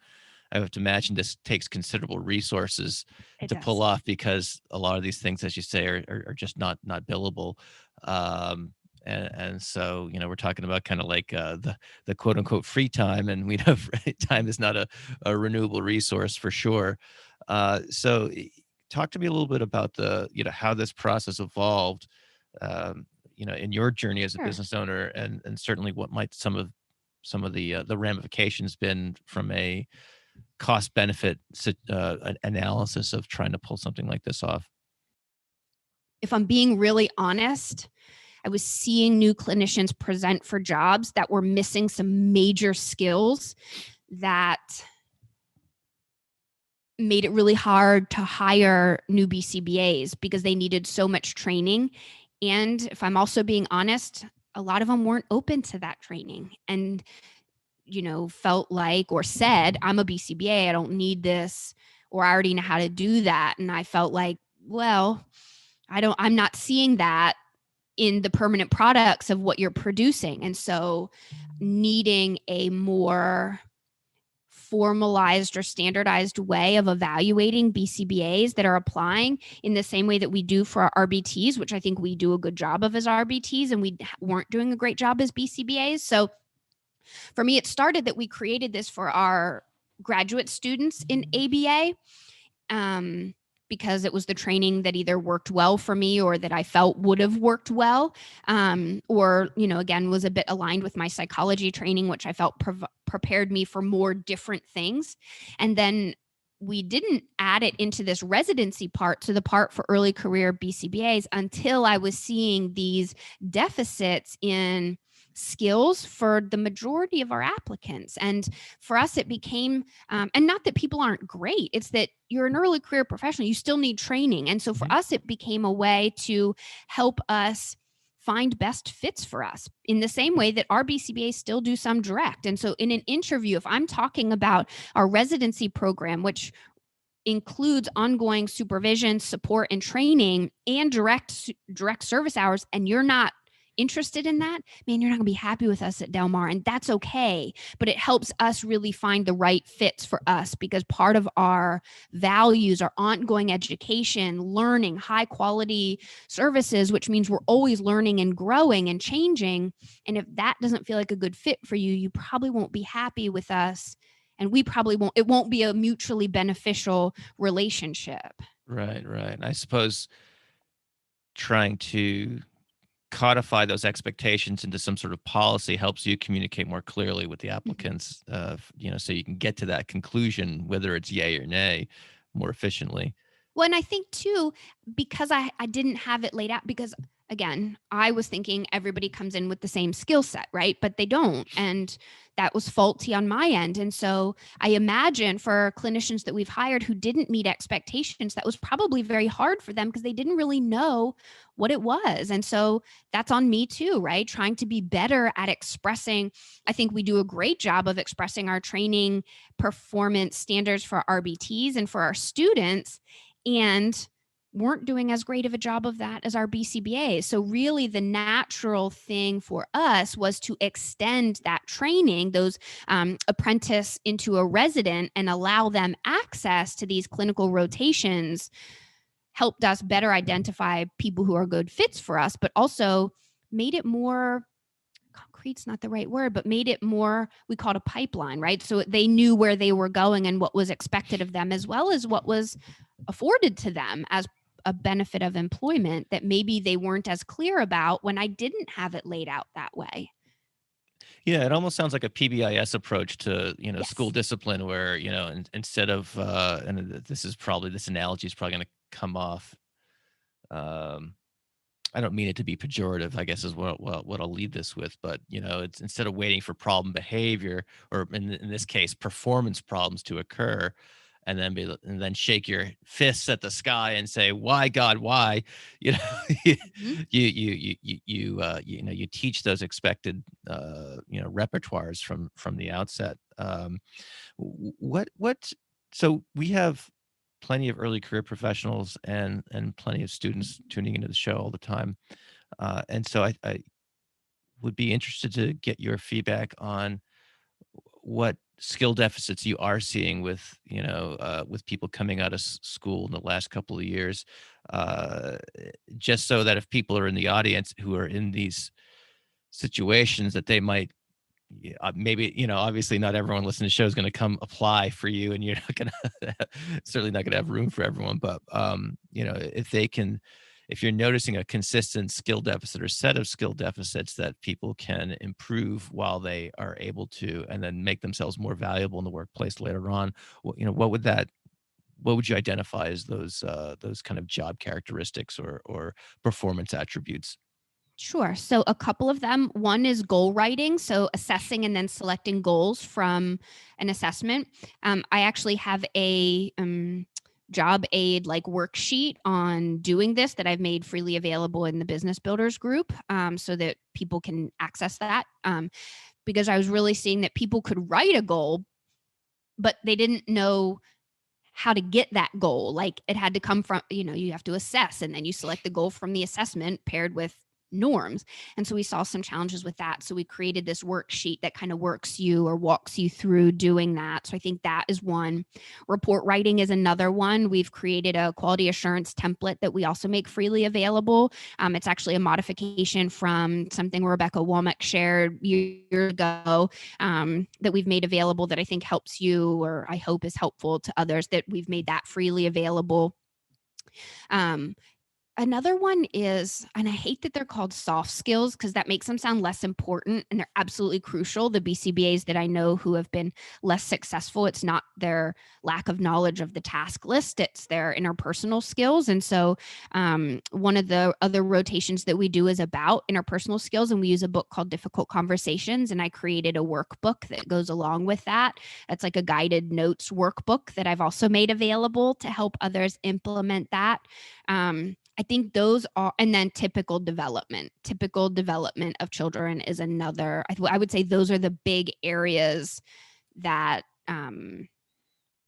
I have to imagine this takes considerable resources to pull off, because a lot of these things, as you say, are just not billable. And so, we're talking about kind of like the quote unquote free time, and we know time is not a renewable resource for sure. So talk to me a little bit about how this process evolved, in your journey as a business owner, and certainly what might some of the ramifications been from a cost benefit analysis of trying to pull something like this off. If I'm being really honest, I was seeing new clinicians present for jobs that were missing some major skills that made it really hard to hire new BCBAs because they needed so much training. And if I'm also being honest, a lot of them weren't open to that training and, felt like or said, I'm a BCBA, I don't need this, or I already know how to do that. And I felt like, well, I'm not seeing that in the permanent products of what you're producing. And so needing a more formalized or standardized way of evaluating BCBAs that are applying in the same way that we do for our RBTs, which I think we do a good job of as RBTs, and we weren't doing a great job as BCBAs. So for me, it started that we created this for our graduate students in ABA. Because it was the training that either worked well for me or that I felt would have worked well, or, again, was a bit aligned with my psychology training, which I felt prepared me for more different things. And then we didn't add it into this residency part, to the part for early career BCBAs, until I was seeing these deficits in skills for the majority of our applicants. And for us, it became, and not that people aren't great, it's that you're an early career professional, you still need training. And so for us, it became a way to help us find best fits for us in the same way that our BCBAs still do some direct. And so in an interview, if I'm talking about our residency program, which includes ongoing supervision, support, and training, and direct service hours, and you're not interested in that, man, you're not going to be happy with us at Del Mar, and that's okay. But it helps us really find the right fits for us, because part of our values are ongoing education, learning, high quality services, which means we're always learning and growing and changing. And if that doesn't feel like a good fit for you, you probably won't be happy with us. And we probably won't, it won't be a mutually beneficial relationship. Right. I suppose trying to codify those expectations into some sort of policy helps you communicate more clearly with the applicants, so you can get to that conclusion, whether it's yay or nay, more efficiently. Well, and I think too, because I didn't have it laid out, because again, I was thinking everybody comes in with the same skill set, right? But they don't. And that was faulty on my end. And so I imagine for clinicians that we've hired who didn't meet expectations, that was probably very hard for them because they didn't really know what it was. And so that's on me too, right? Trying to be better at expressing. I think we do a great job of expressing our training performance standards for RBTs and for our students, and weren't doing as great of a job of that as our BCBAs. So really the natural thing for us was to extend that training, those apprentice into a resident, and allow them access to these clinical rotations, helped us better identify people who are good fits for us, but also made it more concrete's not the right word, but made it more, we called a pipeline, right? So they knew where they were going and what was expected of them, as well as what was afforded to them as a benefit of employment that maybe they weren't as clear about when I didn't have it laid out that way. Yeah, it almost sounds like a PBIS approach to, Yes. school discipline, where, instead of, and this analogy is probably going to come off, I don't mean it to be pejorative, I guess is what I'll lead this with, but, it's instead of waiting for problem behavior, or in this case, performance problems to occur, and then shake your fists at the sky and say, "Why, God, why?" You know, Mm-hmm. you teach those expected, repertoires from the outset. What? So we have plenty of early career professionals and plenty of students tuning into the show all the time, and so I would be interested to get your feedback on what skill deficits you are seeing with with people coming out of school in the last couple of years, uh, just so that if people are in the audience who are in these situations, that they might, yeah, maybe, obviously not everyone listening to the show is going to come apply for you, and you're not going to certainly not going to have room for everyone. But if you're noticing a consistent skill deficit or set of skill deficits that people can improve while they are able to, and then make themselves more valuable in the workplace later on, what would you identify as those kind of job characteristics or performance attributes? Sure. So a couple of them. One is goal writing, so assessing and then selecting goals from an assessment. I actually have a job aid like worksheet on doing this that I've made freely available in the Business Builders group, so that people can access that. Because I was really seeing that people could write a goal, but they didn't know how to get that goal. Like it had to come from, you have to assess and then you select the goal from the assessment paired with norms. And so we saw some challenges with that. So we created this worksheet that kind of walks you through doing that. So I think that is one. Report writing is another one. We've created a quality assurance template that we also make freely available. It's actually a modification from something Rebecca Womack shared years ago, that we've made available that I think helps you, or I hope is helpful to others, that we've made that freely available. Another one is, and I hate that they're called soft skills because that makes them sound less important, and they're absolutely crucial. The BCBAs that I know who have been less successful, it's not their lack of knowledge of the task list, it's their interpersonal skills. And so one of the other rotations that we do is about interpersonal skills, and we use a book called Difficult Conversations, and I created a workbook that goes along with that. It's like a guided notes workbook that I've also made available to help others implement that. I think those are, and then typical development of children is another. I would say those are the big areas that, even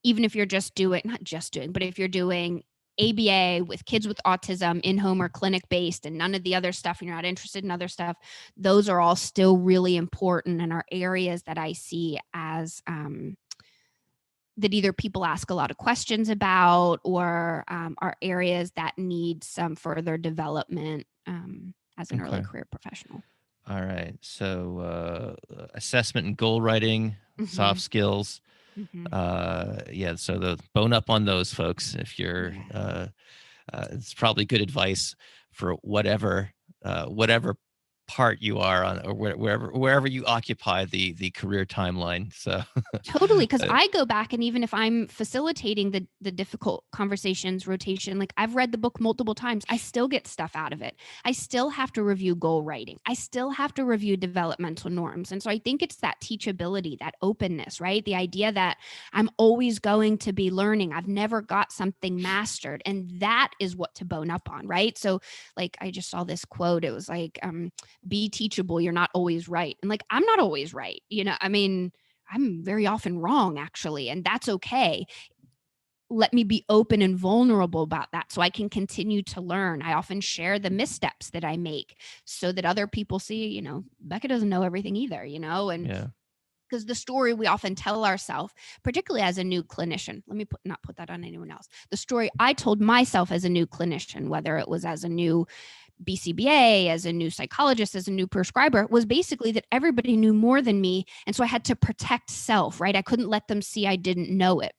if you're but if you're doing ABA with kids with autism in home or clinic based and none of the other stuff, and you're not interested in other stuff, those are all still really important and are areas that I see as, that either people ask a lot of questions about, or are areas that need some further development as an early career professional. All right. So assessment and goal writing, soft skills. Yeah. So the bone up on those folks. If you're, it's probably good advice for whatever part you are on, or wherever you occupy the career timeline. So totally, because I go back, and even if I'm facilitating the difficult conversations rotation, like I've read the book multiple times, I still get stuff out of it. I still have to review goal writing. I still have to review developmental norms. And so I think it's that teachability, that openness, right? The idea that I'm always going to be learning. I've never got something mastered. And that is what to bone up on, right? So like I just saw this quote. It was like, be teachable. You're not always right. And like, I'm not always right. I mean, I'm very often wrong, actually, and that's okay. Let me be open and vulnerable about that so I can continue to learn. I often share the missteps that I make so that other people see, Becca doesn't know everything either, and because the story we often tell ourselves, particularly as a new clinician, let me not put that on anyone else. The story I told myself as a new clinician, whether it was as a new BCBA, as a new psychologist, as a new prescriber, was basically that everybody knew more than me. And so I had to protect self, right? I couldn't let them see I didn't know it.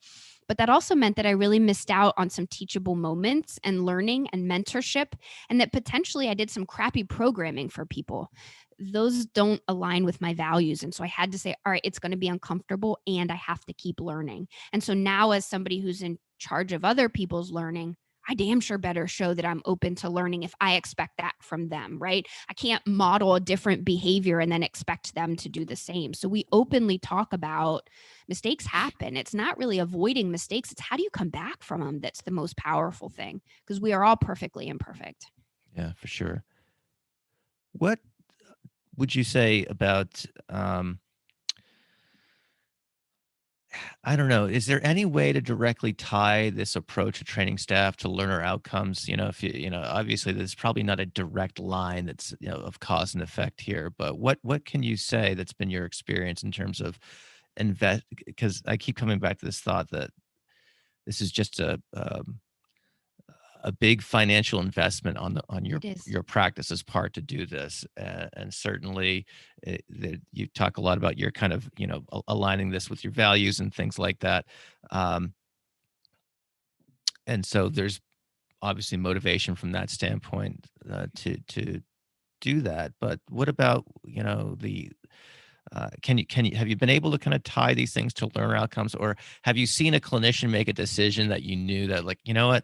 But that also meant that I really missed out on some teachable moments and learning and mentorship, and that potentially I did some crappy programming for people. Those don't align with my values. And so I had to say, all right, it's going to be uncomfortable and I have to keep learning. And so now, as somebody who's in charge of other people's learning, I damn sure better show that I'm open to learning if I expect that from them, right? I can't model a different behavior and then expect them to do the same. So we openly talk about mistakes happen. It's not really avoiding mistakes. It's how do you come back from them that's the most powerful thing, because we are all perfectly imperfect. Yeah, for sure. What would you say about I don't know. Is there any way to directly tie this approach to training staff to learner outcomes? If obviously there's probably not a direct line that's, of cause and effect here, but what can you say that's been your experience in terms of invest? Because I keep coming back to this thought that this is just a big financial investment on your practice's part to do this, and certainly you talk a lot about your kind of aligning this with your values and things like that, and so there's obviously motivation from that standpoint to do that. But what about the can you have you been able to kind of tie these things to learner outcomes, or have you seen a clinician make a decision that you knew that, like, you know what,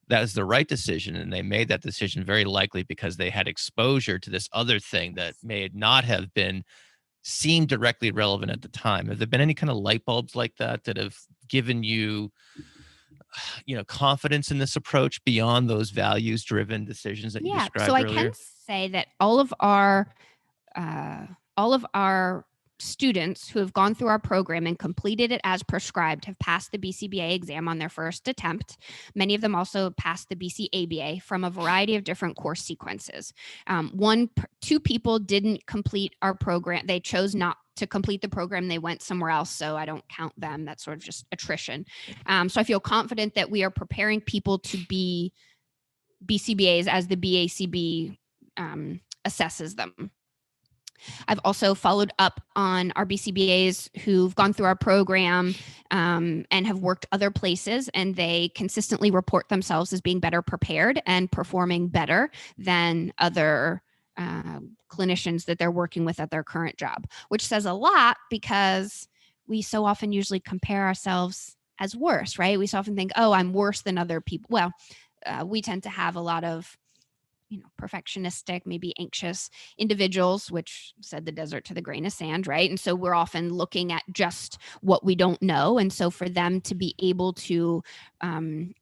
that was the right decision, and they made that decision very likely because they had exposure to this other thing that may not have been seemed directly relevant at the time. Have there been any kind of light bulbs like that that have given you, confidence in this approach beyond those values-driven decisions that you Yeah. So described I can earlier? say that uh, all of our students who have gone through our program and completed it as prescribed have passed the BCBA exam on their first attempt. Many of them also passed the BCABA from a variety of different course sequences. Two people didn't complete our program. They chose not to complete the program. They went somewhere else, so I don't count them. That's sort of just attrition. So I feel confident that we are preparing people to be BCBAs as the BACB assesses them. I've also followed up on our BCBAs who've gone through our program and have worked other places, and they consistently report themselves as being better prepared and performing better than other clinicians that they're working with at their current job, which says a lot because we so often usually compare ourselves as worse, right? We so often think, oh, I'm worse than other people. Well, we tend to have a lot of perfectionistic, maybe anxious individuals, which said the desert to the grain of sand, right? And so we're often looking at just what we don't know. And so for them to be able to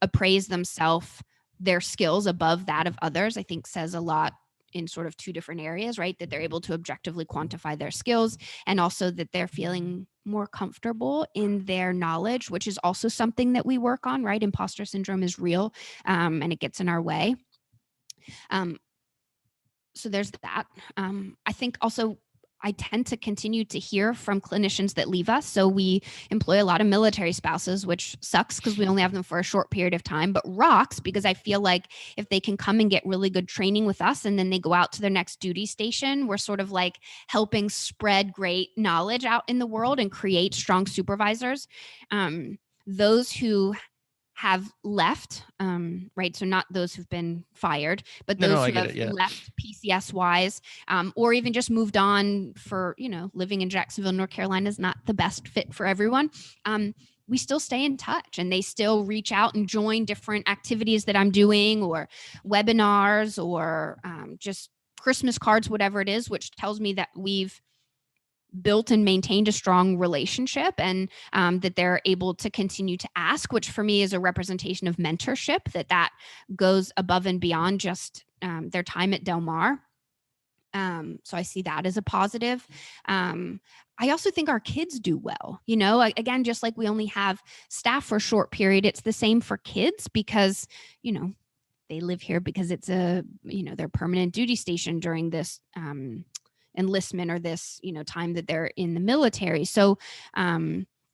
appraise themselves, their skills above that of others, I think says a lot in sort of two different areas, right? That they're able to objectively quantify their skills, and also that they're feeling more comfortable in their knowledge, which is also something that we work on, right? Imposter syndrome is real, and it gets in our way. So there's that. I think also I tend to continue to hear from clinicians that leave us. So we employ a lot of military spouses, which sucks because we only have them for a short period of time, but rocks because I feel like if they can come and get really good training with us and then they go out to their next duty station, we're sort of like helping spread great knowledge out in the world and create strong supervisors. Those who have left, right? So not those who've been fired, but No, those I who get have it. Yeah. left PCS wise, or even just moved on for, living in Jacksonville, North Carolina is not the best fit for everyone. We still stay in touch and they still reach out and join different activities that I'm doing or webinars or just Christmas cards, whatever it is, which tells me that we've built and maintained a strong relationship and that they're able to continue to ask, which for me is a representation of mentorship, that goes above and beyond just their time at Del Mar. So I see that as a positive. I also think our kids do well, again, just like we only have staff for a short period, it's the same for kids because, they live here because it's their permanent duty station during this enlistment or this time that they're in the military. So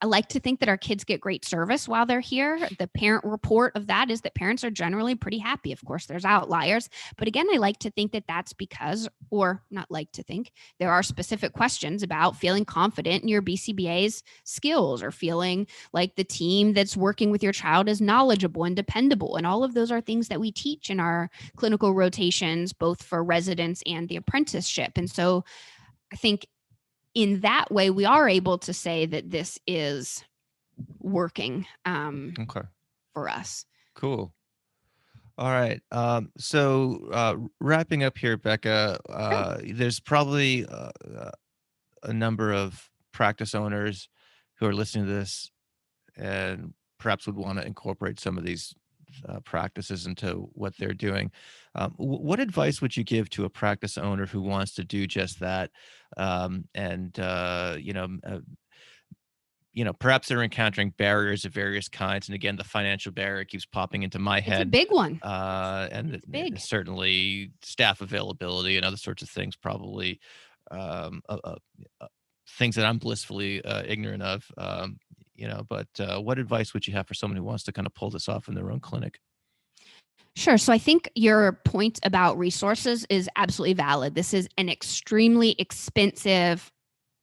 I like to think that our kids get great service while they're here. The parent report of that is that parents are generally pretty happy. Of course, there's outliers. But again, I like to think that that's because, or not like to think, there are specific questions about feeling confident in your BCBA's skills or feeling like the team that's working with your child is knowledgeable and dependable. And all of those are things that we teach in our clinical rotations, both for residents and the apprenticeship. And so I think in that way, we are able to say that this is working Okay. for us. Cool. All right. So wrapping up here, Becca, Sure. there's probably a number of practice owners who are listening to this and perhaps would want to incorporate some of these practices into what they're doing. What advice would you give to a practice owner who wants to do just that? Perhaps they're encountering barriers of various kinds. And again, the financial barrier keeps popping into my It's a head. big one. And It's big. certainly staff availability and other sorts of things, probably um, uh, uh, uh, things that I'm blissfully ignorant of. But what advice would you have for someone who wants to kind of pull this off in their own clinic? Sure. So I think your point about resources is absolutely valid. This is an extremely expensive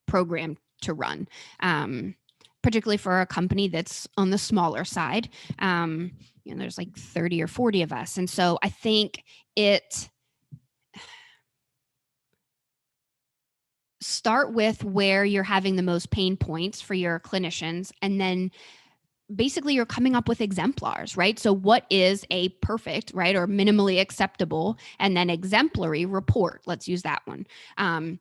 program to run, particularly for a company that's on the smaller side. There's like 30 or 40 of us. And so I think start with where you're having the most pain points for your clinicians and then basically you're coming up with exemplars, right? So what is a perfect, right, or minimally acceptable, and then exemplary report? Let's use that one.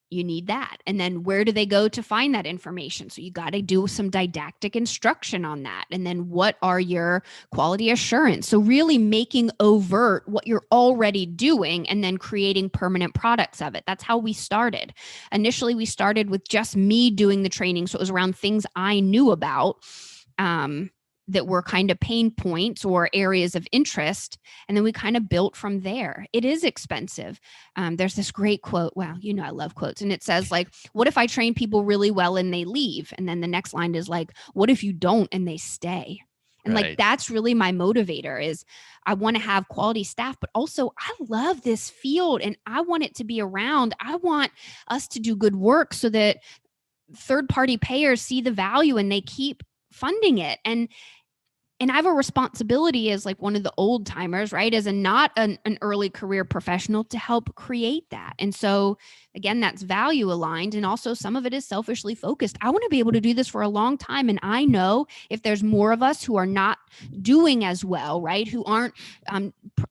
You need that. And then where do they go to find that information? So you got to do some didactic instruction on that. And then what are your quality assurance? So really making overt what you're already doing and then creating permanent products of it. That's how we started. Initially, we started with just me doing the training. So it was around things I knew about, that were kind of pain points or areas of interest. And then we kind of built from there. It is expensive. There's this great quote. Wow, I love quotes. And it says like, what if I train people really well and they leave? And then the next line is like, what if you don't and they stay? And like, that's really my motivator is I want to have quality staff, but also I love this field and I want it to be around. I want us to do good work so that third-party payers see the value and they keep funding it. And I have a responsibility as like one of the old timers, right? As not an early career professional to help create that. And so again, that's value aligned. And also some of it is selfishly focused. I want to be able to do this for a long time. And I know if there's more of us who are not doing as well, right? Who aren't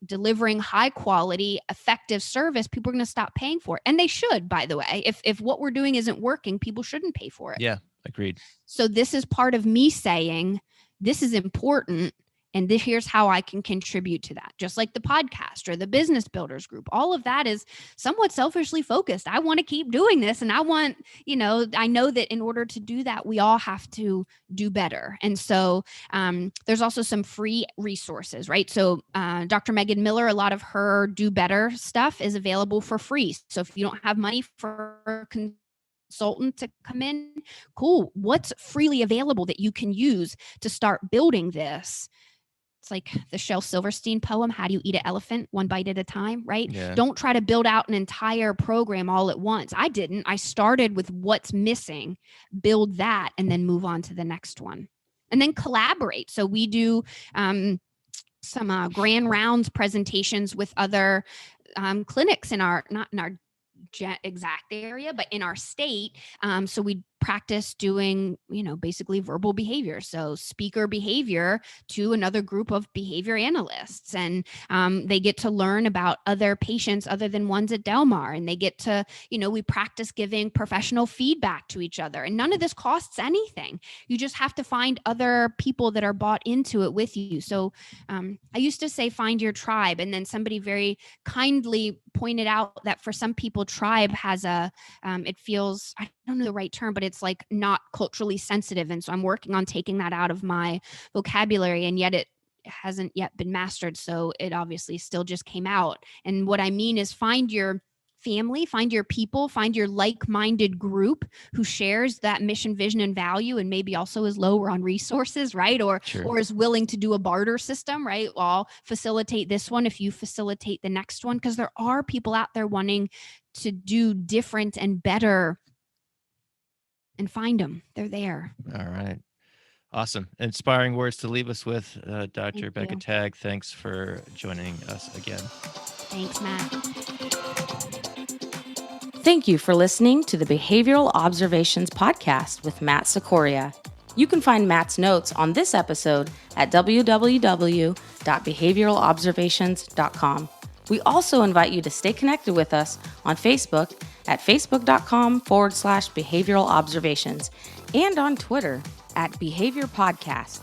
delivering high quality, effective service, people are going to stop paying for it. And they should, by the way. If what we're doing isn't working, people shouldn't pay for it. Yeah, agreed. So this is part of me saying, this is important, and here's how I can contribute to that. Just like the podcast or the business builders group, all of that is somewhat selfishly focused. I want to keep doing this, and I want, I know that in order to do that, we all have to do better. And so there's also some free resources, right? So Dr. Megan Miller, a lot of her do better stuff is available for free. So if you don't have money for consultant to come in, cool. What's freely available that you can use to start building this? It's like the Shel Silverstein poem, How Do You Eat an Elephant? One Bite at a Time, right? Yeah. Don't try to build out an entire program all at once. I didn't. I started with what's missing, build that, and then move on to the next one. And then collaborate. So we do some grand rounds presentations with other clinics not in our exact area, but in our state. So we practice doing, basically verbal behavior. So speaker behavior to another group of behavior analysts. And they get to learn about other patients other than ones at Del Mar. And they get to, we practice giving professional feedback to each other. And none of this costs anything. You just have to find other people that are bought into it with you. So I used to say, find your tribe. And then somebody very kindly pointed out that for some people, tribe has it feels, I don't know the right term, but it's like not culturally sensitive. And so I'm working on taking that out of my vocabulary, and yet it hasn't yet been mastered. So it obviously still just came out. And what I mean is find your family, find your people, find your like-minded group who shares that mission, vision, and value, and maybe also is lower on resources, right? Or is willing to do a barter system, right? I'll facilitate this one if you facilitate the next one, because there are people out there wanting to do different and better, and find them. They're there. All right. Awesome. Inspiring words to leave us with, Dr. Becca Tagg. Thanks for joining us again. Thanks, Matt. Thank you for listening to the Behavioral Observations Podcast with Matt Sikoria. You can find Matt's notes on this episode at www.behavioralobservations.com. We also invite you to stay connected with us on Facebook at facebook.com/behavioral observations and on Twitter at Behavior Podcast.